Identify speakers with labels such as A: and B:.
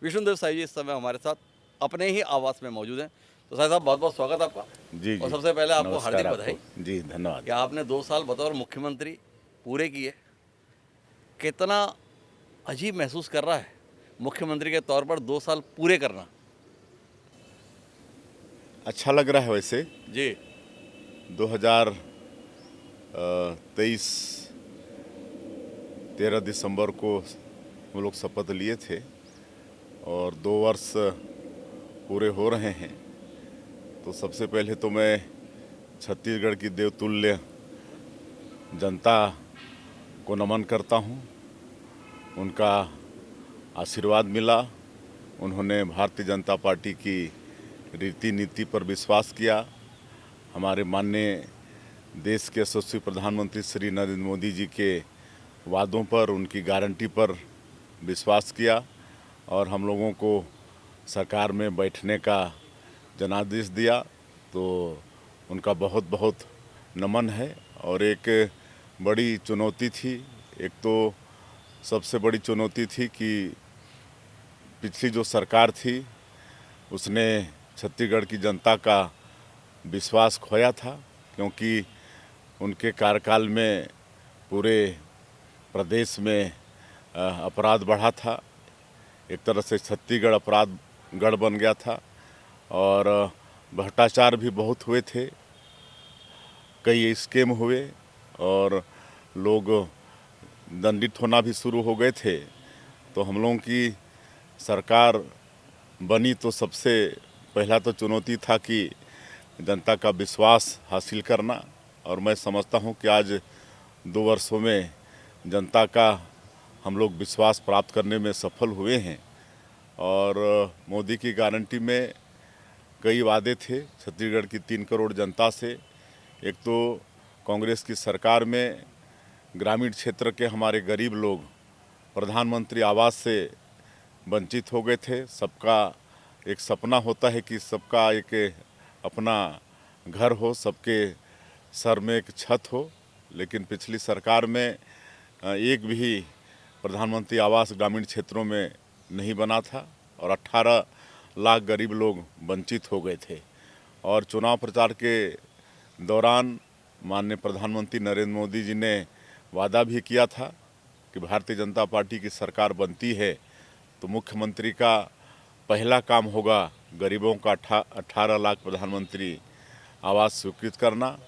A: विष्णुदेव साई जी इस समय हमारे साथ अपने ही आवास में मौजूद हैं। तो साई साहब बहुत बहुत स्वागत आपका।
B: जी
A: और
B: जी।
A: सबसे पहले आपको
B: नमस्कार
A: हार्दिक
B: आपको।
A: बधाई
B: जी धन्यवाद।
A: कि आपने 2 साल बतौर मुख्यमंत्री पूरे किए। कितना अजीब महसूस कर रहा है मुख्यमंत्री के तौर पर 2 साल पूरे करना?
B: अच्छा लग रहा है वैसे।
A: जी।
B: 2023 13 दिसंबर को हम लोग शपथ लिए थे और 2 वर्ष पूरे हो रहे हैं। तो सबसे पहले तो मैं छत्तीसगढ़ की देवतुल्य जनता को नमन करता हूं। उनका आशीर्वाद मिला, उन्होंने भारतीय जनता पार्टी की रीति नीति पर विश्वास किया, हमारे माननीय देश के यशस्वी प्रधानमंत्री श्री नरेंद्र मोदी जी के वादों पर, उनकी गारंटी पर विश्वास किया और हम लोगों को सरकार में बैठने का जनादेश दिया। तो उनका बहुत बहुत नमन है। और एक बड़ी चुनौती थी, एक तो सबसे बड़ी चुनौती थी कि पिछली जो सरकार थी उसने छत्तीसगढ़ की जनता का विश्वास खोया था, क्योंकि उनके कार्यकाल में पूरे प्रदेश में अपराध बढ़ा था। एक तरह से छत्तीसगढ़ अपराध गढ़ बन गया था और भ्रष्टाचार भी बहुत हुए थे, कई स्कैम हुए और लोग दंडित होना भी शुरू हो गए थे। तो हम लोगों की सरकार बनी तो सबसे पहला तो चुनौती था कि जनता का विश्वास हासिल करना। और मैं समझता हूं कि आज 2 वर्षों में जनता का हम लोग विश्वास प्राप्त करने में सफल हुए हैं। और मोदी की गारंटी में कई वादे थे छत्तीसगढ़ की 3 करोड़ जनता से। एक तो कांग्रेस की सरकार में ग्रामीण क्षेत्र के हमारे गरीब लोग प्रधानमंत्री आवास से वंचित हो गए थे। सबका एक सपना होता है कि सबका एक अपना घर हो, सबके सर में एक छत हो, लेकिन पिछली सरकार में एक भी प्रधानमंत्री आवास ग्रामीण क्षेत्रों में नहीं बना था और 18 लाख गरीब लोग वंचित हो गए थे। और चुनाव प्रचार के दौरान माननीय प्रधानमंत्री नरेंद्र मोदी जी ने वादा भी किया था कि भारतीय जनता पार्टी की सरकार बनती है तो मुख्यमंत्री का पहला काम होगा गरीबों का 18 लाख प्रधानमंत्री आवास स्वीकृत करना।